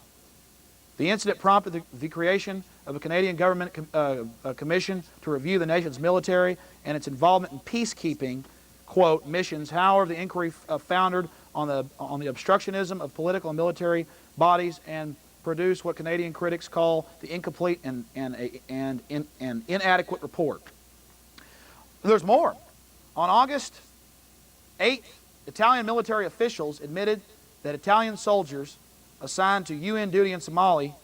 The incident prompted the creation of a Canadian government commission to review the nation's military and its involvement in peacekeeping, quote, missions. However, the inquiry foundered on the obstructionism of political and military bodies and produced what Canadian critics call the incomplete and inadequate report. There's more. On August 8th, Italian military officials admitted that Italian soldiers assigned to UN duty in Somalia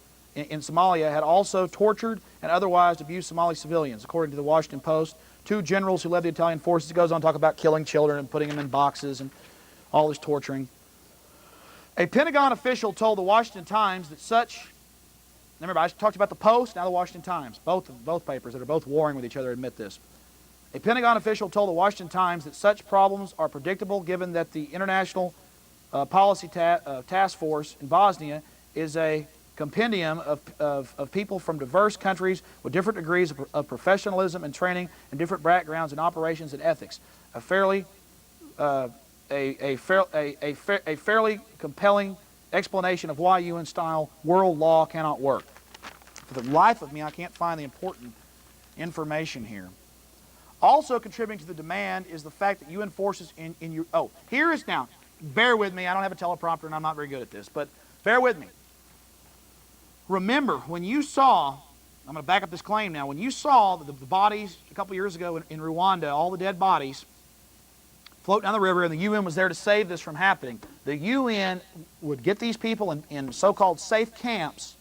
had also tortured and otherwise abused Somali civilians, according to the Washington Post. 2 generals who led the Italian forces, it goes on to talk about killing children and putting them in boxes and all this torturing. A Pentagon official told the Washington Times that such, remember I talked about the Post, now the Washington Times, both papers that are both warring with each other admit this. A Pentagon official told the Washington Times that such problems are predictable given that the International Policy Task Force in Bosnia is a compendium of people from diverse countries with different degrees of professionalism and training and different backgrounds in operations and ethics. A fairly compelling explanation of why UN-style world law cannot work. For the life of me, I can't find the important information here. Also contributing to the demand is the fact that UN forces in your... Oh, here is now... Bear with me. I don't have a teleprompter and I'm not very good at this, but bear with me. Remember, when you saw, I'm going to back up this claim now, when you saw the bodies a couple years ago in Rwanda, all the dead bodies floating down the river, and the UN was there to save this from happening, the UN would get these people in so-called safe camps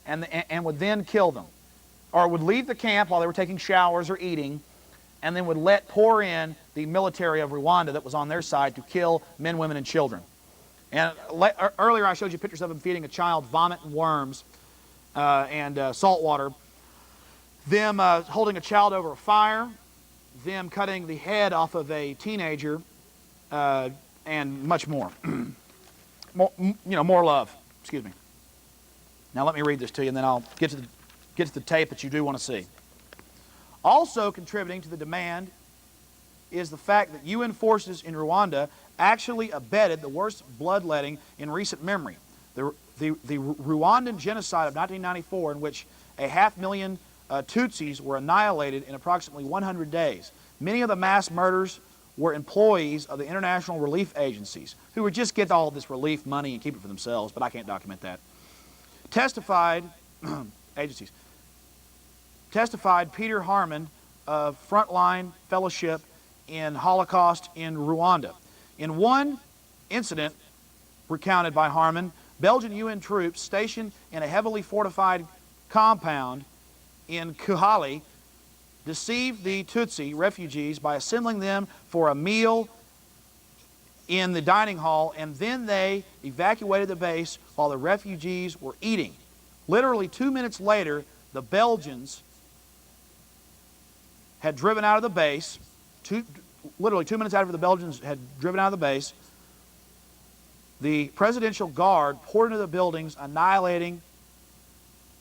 and would then kill them. Or would leave the camp while they were taking showers or eating, and then would pour in the military of Rwanda that was on their side to kill men, women, and children. And earlier I showed you pictures of them feeding a child vomit and worms and salt water, them holding a child over a fire, them cutting the head off of a teenager, and much more. More love. Excuse me. Now let me read this to you, and then I'll get to the tape that you do want to see. Also contributing to the demand is the fact that UN forces in Rwanda actually abetted the worst bloodletting in recent memory. The Rwandan genocide of 1994, in which 500,000 Tutsis were annihilated in approximately 100 days. Many of the mass murders were employees of the international relief agencies who would just get all this relief money and keep it for themselves, but I can't document that. Testified Peter Harmon of Frontline Fellowship in Holocaust in Rwanda. In one incident recounted by Harmon, Belgian UN troops stationed in a heavily fortified compound in Kigali deceived the Tutsi refugees by assembling them for a meal in the dining hall, and then they evacuated the base while the refugees were eating. Literally 2 minutes later, the Belgians had driven out of the base. Literally 2 minutes after the Belgians had driven out of the base, the Presidential Guard poured into the buildings, annihilating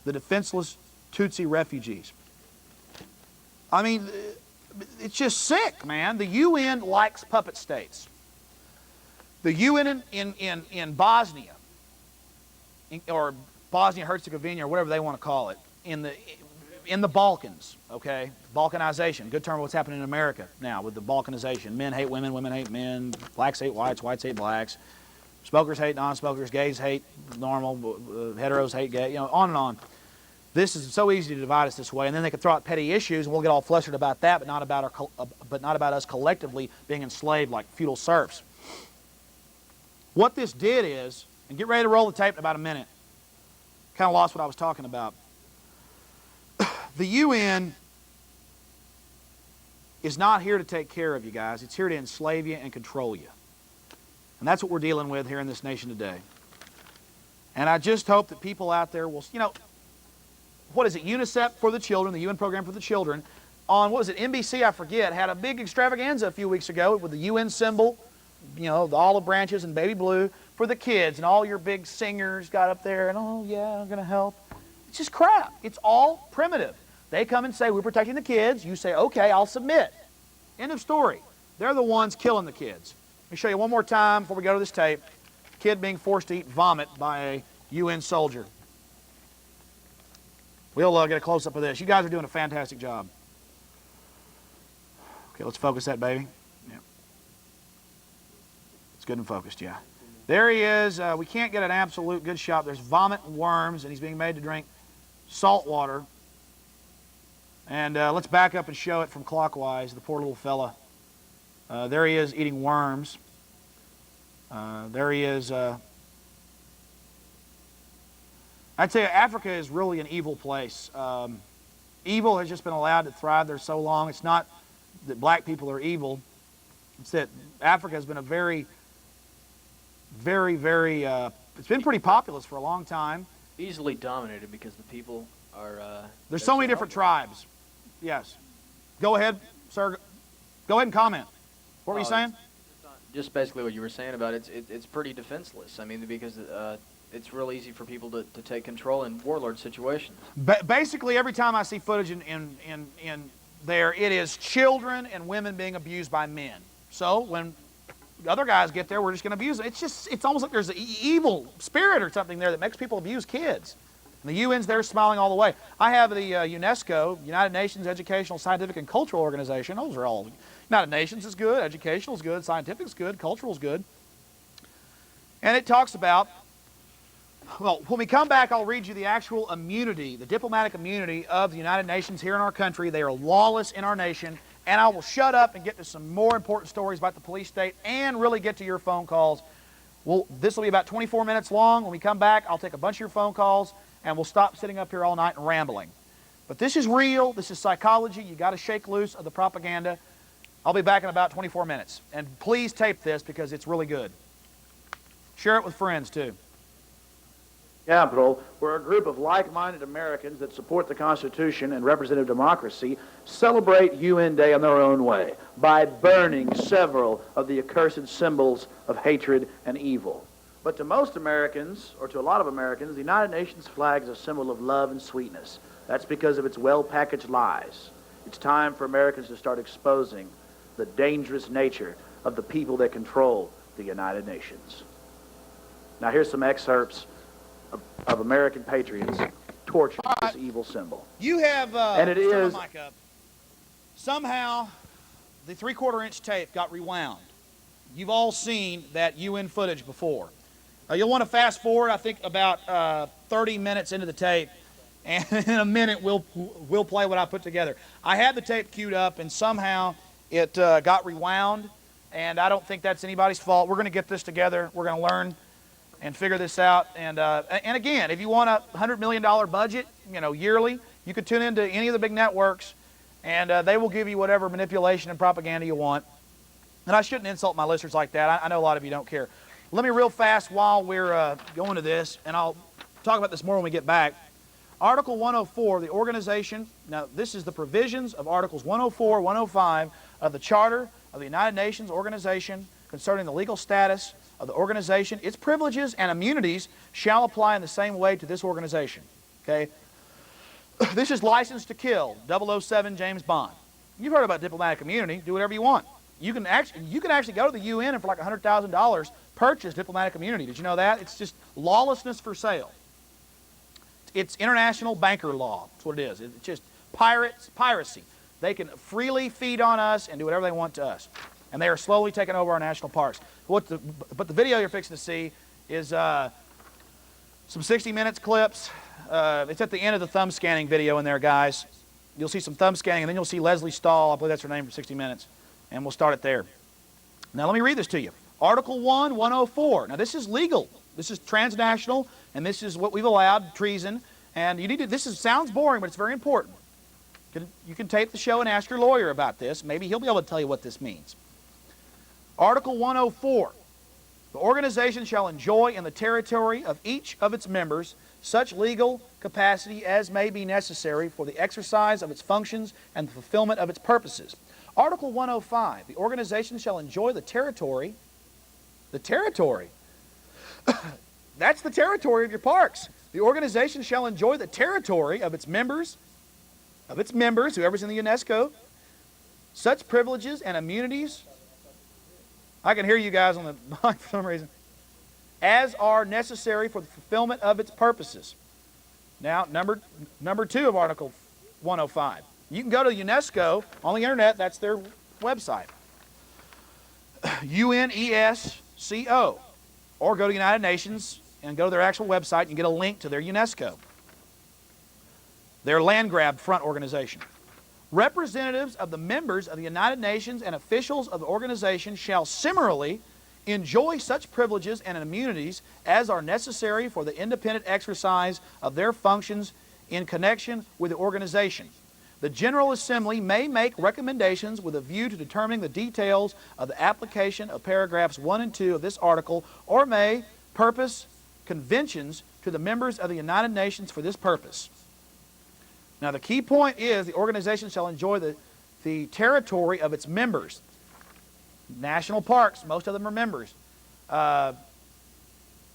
the defenseless Tutsi refugees. I mean, it's just sick, man. The UN likes puppet states. The UN in Bosnia, or Bosnia-Herzegovina, or whatever they want to call it, in the Balkans, okay? Balkanization, good term of what's happening in America now with the Balkanization. Men hate women, women hate men, blacks hate whites, whites hate blacks, smokers hate non-smokers, gays hate normal, heteros hate gay, on and on. This is so easy to divide us this way, and then they can throw out petty issues, and we'll get all flustered about that, but not about us collectively being enslaved like feudal serfs. What this did is, and get ready to roll the tape in about a minute. Kind of lost what I was talking about. The UN is not here to take care of you guys. It's here to enslave you and control you. And that's what we're dealing with here in this nation today. And I just hope that people out there will, what is it, UNICEF for the children, the UN program for the children, on, what was it, NBC, I forget, had a big extravaganza a few weeks ago with the UN symbol, the olive branches and baby blue for the kids, and all your big singers got up there and, oh yeah, I'm going to help. It's just crap. It's all primitive. They come and say, we're protecting the kids. You say, okay, I'll submit. End of story. They're the ones killing the kids. Let me show you one more time before we go to this tape. Kid being forced to eat vomit by a UN soldier. We'll get a close-up of this. You guys are doing a fantastic job. Okay, let's focus that, baby. Yeah. It's good and focused, yeah. There he is. We can't get an absolute good shot. There's vomit and worms, and he's being made to drink salt water. And let's back up and show it from clockwise, the poor little fella. There he is eating worms. There he is. I'd say Africa is really an evil place. Evil has just been allowed to thrive there so long. It's not that black people are evil. It's that Africa has been a very, it's been pretty populous for a long time. Easily dominated because the people are... There's so many different tribes. Yes. Go ahead, sir. Go ahead and comment. What were you saying? Just basically what you were saying about it's pretty defenseless. I mean, because it's real easy for people to take control in warlord situations. Basically, every time I see footage in there, it is children and women being abused by men. So when other guys get there, we're just going to abuse them. It's almost like there's an evil spirit or something there that makes people abuse kids. And the UN's there smiling all the way. I have the UNESCO, United Nations Educational, Scientific, and Cultural Organization. Those are all... United Nations is good, educational is good, scientific is good, cultural is good. And it talks about, well, when we come back, I'll read you the actual immunity, the diplomatic immunity of the United Nations here in our country. They are lawless in our nation. And I will shut up and get to some more important stories about the police state and really get to your phone calls. This will be about 24 minutes long. When we come back, I'll take a bunch of your phone calls and we'll stop sitting up here all night and rambling. But this is real. This is psychology. You got to shake loose of the propaganda. I'll be back in about 24 minutes. And please tape this because it's really good. Share it with friends, too. Capitol, where a group of like-minded Americans that support the Constitution and representative democracy celebrate UN Day in their own way by burning several of the accursed symbols of hatred and evil. But to most Americans, or to a lot of Americans, the United Nations flag is a symbol of love and sweetness. That's because of its well-packaged lies. It's time for Americans to start exposing the dangerous nature of the people that control the United Nations. Now here's some excerpts of American patriots torture this evil symbol. You have, And it turn is- my mic up. Somehow, the 3/4 inch tape got rewound. You've all seen that UN footage before. You'll want to fast forward, I think, about 30 minutes into the tape, and in a minute we'll play what I put together. I had the tape queued up, and somehow it got rewound, and I don't think that's anybody's fault. We're going to get this together. We're going to learn and figure this out. And again, if you want a $100 million budget, yearly, you could tune into any of the big networks, and they will give you whatever manipulation and propaganda you want. And I shouldn't insult my listeners like that. I know a lot of you don't care. Let me real fast while we're going to this, and I'll talk about this more when we get back. Article 104, the organization, now this is the provisions of Articles 104, 105 of the Charter of the United Nations Organization concerning the legal status of the organization. Its privileges and immunities shall apply in the same way to this organization. Okay? This is License to Kill, 007 James Bond. You've heard about diplomatic immunity. Do whatever you want. You can actually go to the UN and for like $100,000 purchase diplomatic immunity. Did you know that? It's just lawlessness for sale. It's international banker law. That's what it is. It's just piracy. They can freely feed on us and do whatever they want to us. And they are slowly taking over our national parks. But the video you're fixing to see is some 60 Minutes clips. It's at the end of the thumb scanning video in there, guys. You'll see some thumb scanning, and then you'll see Leslie Stahl. I believe that's her name, for 60 Minutes. And we'll start it there. Now let me read this to you. Article 1, 104. Now this is legal. This is transnational, and this is what we've allowed, treason. And you need to, sounds boring, but it's very important. You can tape the show and ask your lawyer about this. Maybe he'll be able to tell you what this means. Article 104. The organization shall enjoy in the territory of each of its members such legal capacity as may be necessary for the exercise of its functions and the fulfillment of its purposes. Article 105, the organization shall enjoy the territory. The territory. That's the territory of your parks. The organization shall enjoy the territory of its members, whoever's in the UNESCO, such privileges and immunities. I can hear you guys on the mic for some reason. As are necessary for the fulfillment of its purposes. Now, number 2 of Article 105. You can go to UNESCO on the internet. That's their website. UNESCO. Or go to United Nations and go to their actual website and get a link to their UNESCO. Their land grab front organization. Representatives of the members of the United Nations and officials of the organization shall similarly enjoy such privileges and immunities as are necessary for the independent exercise of their functions in connection with the organization. The General Assembly may make recommendations with a view to determining the details of the application of paragraphs 1 and 2 of this article, or may purpose conventions to the members of the United Nations for this purpose. Now the key point is the organization shall enjoy the territory of its members. National parks, most of them are members.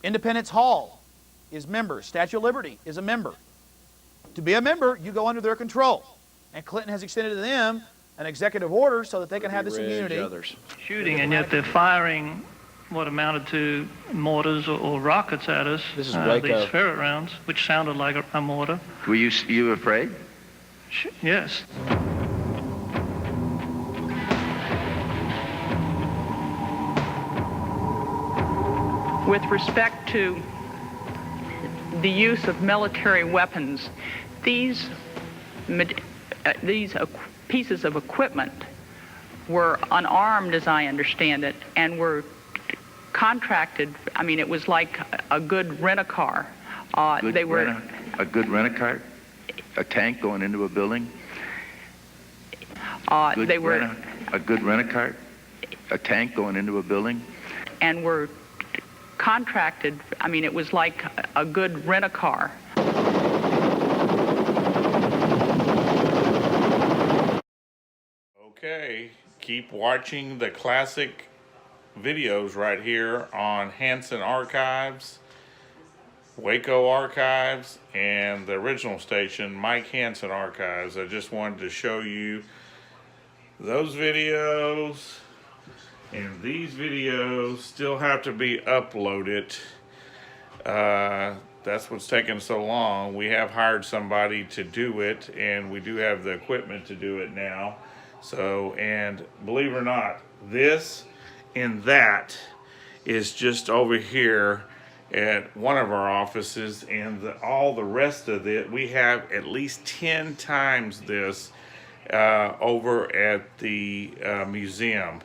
Independence Hall is members. Statue of Liberty is a member. To be a member, you go under their control. And Clinton has extended to them an executive order so that they can have this immunity. Shooting, and yet they're firing what amounted to mortars or rockets at us. This is Waco. These ferret rounds, which sounded like a mortar. Were you afraid? Yes. With respect to the use of military weapons, these pieces of equipment were unarmed, as I understand it, and were contracted. I mean, it was like a good rent-a-car. A good rent-a-car? A tank going into a building? A good rent-a-car? A tank going into a building? And were contracted. I mean, it was like a good rent-a-car. Okay, keep watching the classic videos right here on Hanson Archives, Waco Archives, and the original station, Mike Hanson Archives. I just wanted to show you those videos, and these videos still have to be uploaded. that's what's taking so long. We have hired somebody to do it, and we do have the equipment to do it now. So, and believe it or not, this and that is just over here at one of our offices, and all the rest of it, we have at least 10 times this over at the museum.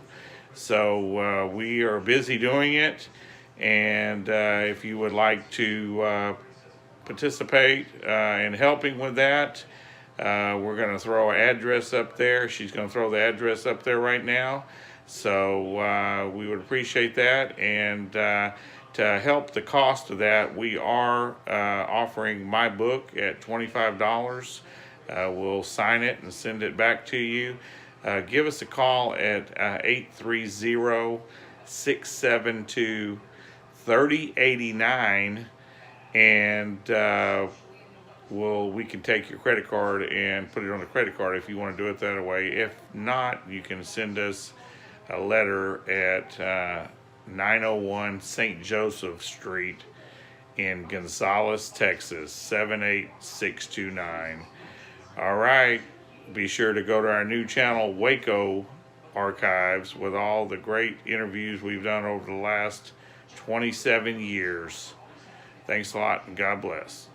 So we are busy doing it, and if you would like to participate in helping with that, we're going to throw an address up there. She's going to throw the address up there right now. So we would appreciate that, and to help the cost of that, we are offering my book at $25. We'll sign it and send it back to you. Give us a call at 830-672-3089, and we can take your credit card and put it on the credit card if you want to do it that way. If not, you can send us a letter at 901 St. Joseph Street in Gonzales, Texas, 78629. All right, be sure to go to our new channel, Waco Archives, with all the great interviews we've done over the last 27 years. Thanks a lot, and God bless.